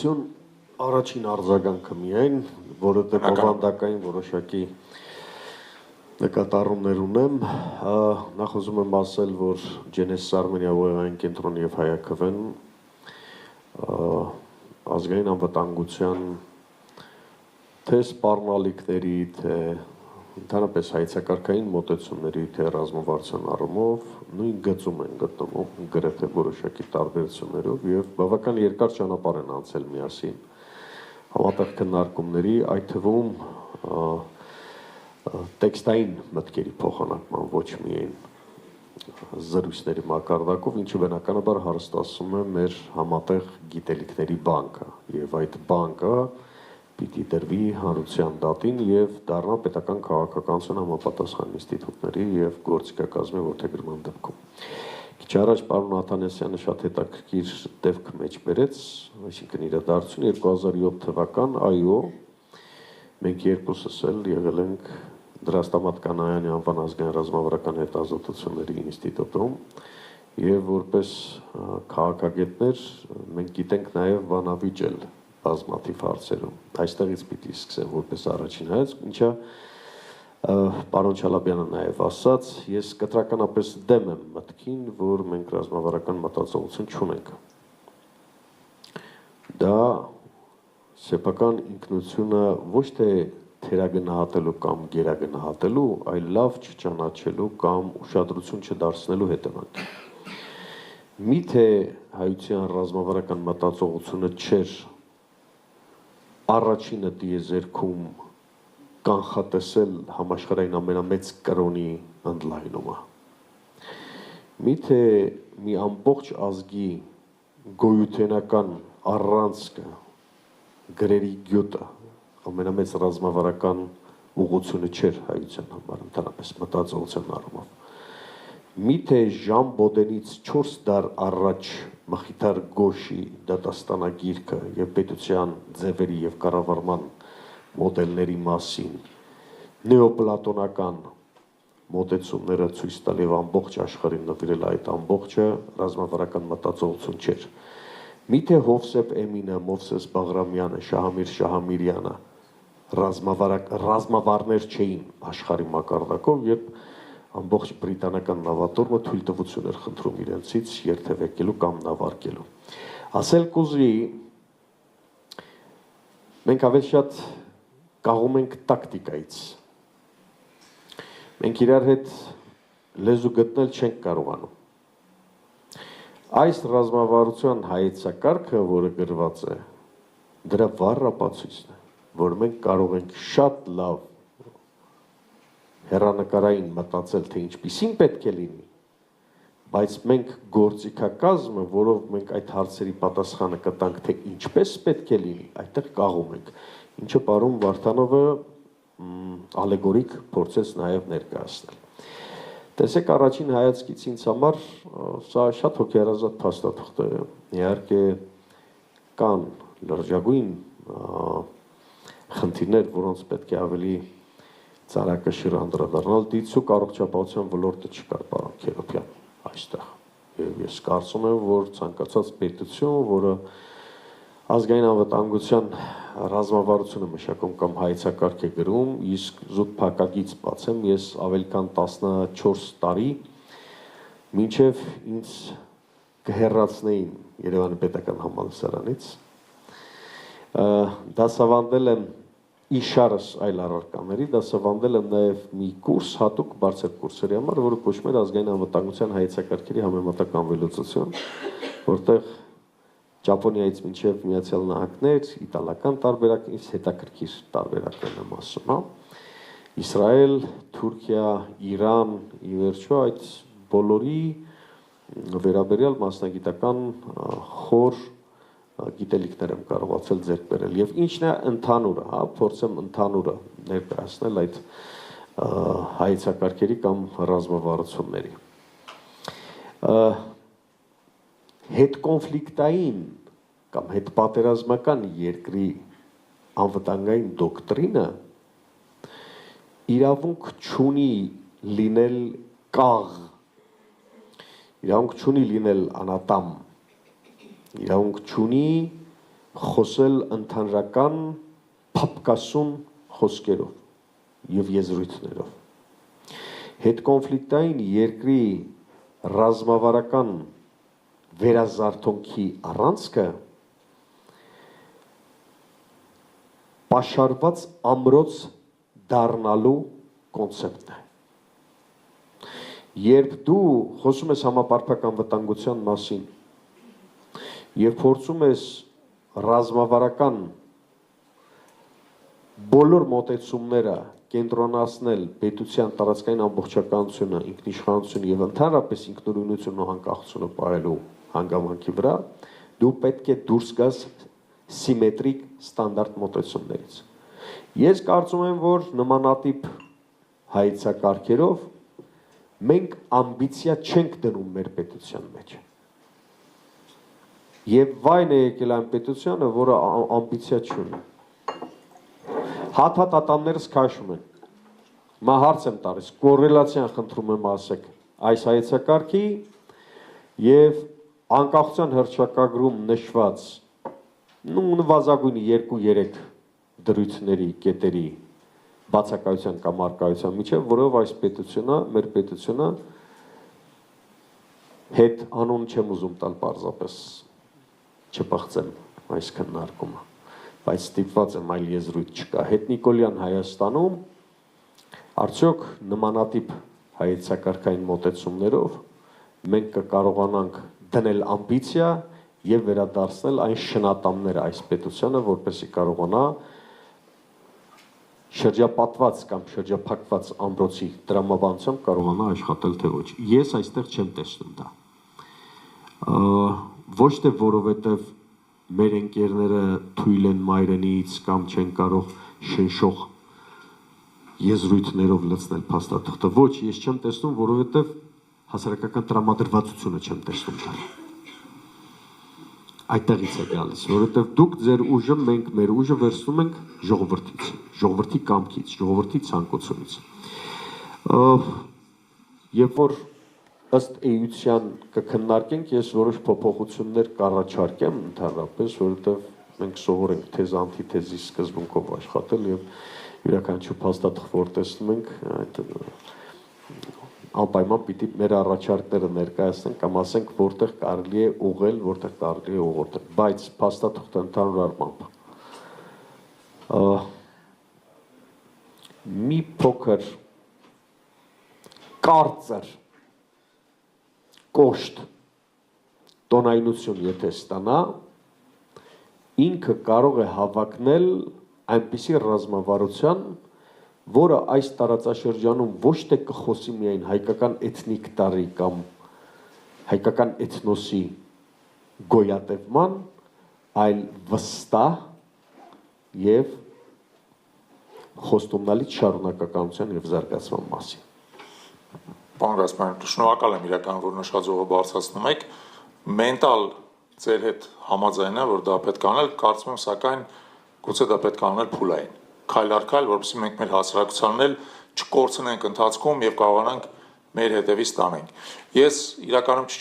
Շնորհակալություն առաջին արձագանքը միայն, որը բովանդակային որոշակի նկատառումներ ունեմ, նախ ուզում եմ ասել, որ Genesis Armenia ուղեղային կենտրոնը եւ Հայաքվեն ազգային անվտանգության թե սպառնալիքների, թե ընդհանրապես հայեցակարգային մոտեցումների, թե ռազմավարության առումով նույն գծում են գտնվում գրեթե որոշակի տարբերություններով եւ բավական երկար ճանապարհ են անցել միասին համատեղ քննարկումների, այդ թվում տեքստային մտքերի փոխանակման ոչ միայն զրույցների մակարդակով, ինչը բնականաբար հարստացում է մեր համատեղ գիտելիքների բանկը եւ այդ բանկը պիտի դրվի հանրության դատին եւ դառնա պետական քաղաքականության համապատասխան ինստիտուտների եւ գործիքակազմի որդեգրման դեպքում։ Քիչ առաջ պարոն Աթանեսյանը շատ հետաքրքիր դեպք մեջ բերեց, այսինքն իրադարձություն 2007 թվական, այո, մենք երկուսս էլ եղել ենք Դրաստամատ Կանայանի անվան ազգային ռազմավարական հետազոտությունների ինստիտուտում եւ որպես քաղաքագետներ մենք գիտենք նաեւ բանավիճել բազմաթիվ հարցերում։ Այստեղից պիտի սկսեմ որպես առաջին հայց, ինչը պարոն Չալաբյանը նաև ասաց, ես կտրականապես դեմ եմ մտքին, որ մենք ռազմավարական մտածողություն չունենք։ Դա սեփական ինքնությունը ոչ թե թերագնահատելու կամ գերագնահատելու, այլ լավ չճանաչելու կամ ուշադրություն չդարձնելու հետևանք։ Միթե հայության ռազմավարական մտածողությունը չէր առաջինը դիեզերքում կանխատեսել համաշխարհային ամենամեծ կրոնի ընդլայնումը։ Միթե մի ամբողջ ազգի գոյութենական առանցքը գրերի գյուտը ամենամեծ ռազմավարական ուղղությունը չէր հայության համար ընդհանրապես մտածողության առումով։ Միթե Ժան Բոդենից 4 դար առաջ Մխիթար Գոշի դատաստանագիրքը եւ պետության ձևերի եւ կառավարման մոդելների մասին նեոպլատոնական մոտեցումները ցույց տալ եւ ամբողջ աշխարհին նվիրել այդ ամբողջը ռազմավարական մտածողություն չէր։ Միթե Հովսեփ Էմինը, Մովսես Բաղրամյանը, Շահամիր Շահամիրյանը ռազմավարներ չէին աշխարհի մակարդակով, երբ ամբողջ բրիտանական նավատորմը թույլ տվություն էր խնդրում իրենցից երթևեկելու կամ նավարկելու։ Ասել կուզի, մենք ավելի շատ կաղում ենք տակտիկայից։ Մենք իրար հետ լեզու գտնել չենք կարողանում։ Այս ռազմավարության հայեցակարգը, որը գրված է, դրա վառ ապացույցն է, որ մենք կարող ենք շատ լավ հեռանկարային մտածել, թե ինչպիսին պետք է լինի, բայց մենք գործիքակազմը, որով մենք այդ հարցերի պատասխանը կտանք, թե ինչպես պետք է լինի, այդտեղ կաղում ենք, ինչը պարոն Վարդանովը ալեգորիկ փորձեց նաև ներկայացնել։ Տեսեք, առաջին հայացքից ինձ համար սա շատ հոգեհարազատ փաստաթուղթ է, իհարկե կան լրջագույն խնդիրներ, որոնց պետք է ավելի ծարակշիռ անդրադառնալ, դիցուկ առողջապահության ոլորտը չկար պարոն Քերոբյան այստեղ։ Եվ ես կարծում եմ, որ ցանկացած պետություն, որը ազգային անվտանգության ռազմավարությունը մշակում կամ հայեցակարգ է գրում, իսկ զուտ փակագից բացեմ, ես ավելի քան 14 տարի մինչև ինձ կհեռացնեին Երևանի պետական համալսարանից, դասավանդել եմ իշարս այլ առարկաների, դասավանդել եմ նաև մի կուրս, հատուկ բարձր կուրսերի համար, որը կոչվում էր ազգային անվտանգության հայեցակարգերի համեմատական վերլուծություն, որտեղ Ճապոնիայից մինչև Միացյալ Նահանգներ, իտալական տարբերակ, ինձ հետաքրքիր տարբերակներն եմ ասում, հա։ Իսրայել, Թուրքիա, Իրան, ի վերջո այդ բոլորի վերաբերյալ մասնագիտական խոր գիտելիքներ եմ կարողացել ձեռք բերել եւ ինչն է ընդհանուրը, հա, փորձեմ ընդհանուրը ներկայացնել այդ հայեցակարգերի կամ ռազմավարությունների։ Հետ կոնֆլիկտային կամ հետ պատերազմական երկրի անվտանգային դոկտրինը իրավունք չունի լինել կաղ, իրավունք չունի լինել անատամ, իրավունք չունի խոսել ընդհանրական փափկասուն խոսքերով եւ եզրույթներով։ Հետկոնֆլիկտային երկրի ռազմավարական վերազարթոնքի առանցքը պաշարված ամրոց դառնալու կոնցեպտն է։ Երբ դու խոսում ես համապարփական վտանգության մասին եւ փորձում ես ռազմավարական բոլոր մոտեցումները կենտրոնացնել պետության տարածքային ամբողջականությունը, ինքնիշխանությունը եւ ընդհանրապես ինքնուրույնությունն ու անկախությունը պահելու հանգամանքի վրա, դու պետք է դուրս գաս սիմետրիկ ստանդարտ մոտեցումներից։ Ես կարծում եմ, որ նմանատիպ հայեցակարգերով մենք ամբիցիա չենք դնում մեր պետության մեջ։ Եվ վայն է եկել այն պետությանը, որը ամբիցիա չունի։ Հաթաթատամներս քաշում են։ Մա հարց եմ տալիս, կոռելացիան խնդրում եմ ասեք այս հայեցակարգի եւ անկախության հռչակագրում նշված նվազագույնի 2-3 դրույթների, կետերի բացակայության կամ արկայության միջև, որով այս պետությունը, մեր պետությունը հետ անուն չեմ ուզում տալ պարզապես չփախցեմ այս քննարկումը, բայց ստիպված եմ այլ եզրույթ չկա։ Հետ Նիկոլյան Հայաստանում արդյոք նմանատիպ հայեցակարգային մոտեցումներով մենք կկարողանանք դնել ամբիցիա եւ վերադարձնել այն շնատամները այս պետությանը, որպեսզի կարողանա շրջապատված կամ շրջափակված ամրոցի տրամաբանությամբ կարողանա աշխատել թե ոչ։ Ես այստեղ չեմ տեսնում դա։ Ոչ թե որովհետև մեր ընկերները թույլ են մայրենից կամ չեն կարող շնշող եզրույթներով լցնել փաստաթղթը։ Ոչ, ես չեմ տեսնում, որովհետև հասարակական տրամադրվածությունը չեմ տեսնում դա։ Այդտեղից է գալիս, որովհետև դուք ձեր ուժը, մենք մեր ուժը վերցնում ենք ժողովրդից, ժողովրդի կամքից, ժողովրդի ցանկությունից։ Երբ որ ըստ էության կքննարկենք, ես որոշ փոփոխություններ կառաջարկեմ ընդհանրապես, որովհետև մենք սովոր ենք թեզ անտիթեզի սկզբունքով աշխատել եւ յուրաքանչյուր փաստաթղթ որ տեսնում ենք, այդ անպայման պիտի մեր առաջարկները ներկայացնենք կամ ասենք որտեղ կարելի է ուղղել, որտեղ կարելի է ուղղորդել, բայց փաստաթղթը ընդհանուր առմամբ մի փոքր կարծր կոշտ տոնայնություն եթե ստանա, ինքը կարող է հավակնել այնպիսի ռազմավարության, որը այս տարածաշրջանում ոչ թե կխոսի միայն հայկական էթնիկ տարի կամ հայկական էթնոսի գոյատևման, այլ վստահ եւ խոստումնալից շարունակականության եւ զարգացման մասին։ Պարոն Գասպարյան, շնորհակալ եմ իրական, որ նշաձողը բարձրացնում եք, մենտալ ձեր հետ համաձայն է, որ դա պետք է անել, կարծում եմ, սակայն գուցե դա պետք է անել փուլային, քայլ առ քայլ, որպեսզի մենք մեր հասարակությանն էլ չկորցնենք ընթացքում եւ կարողանանք մեր հետևից տանենք։ Ես իրականում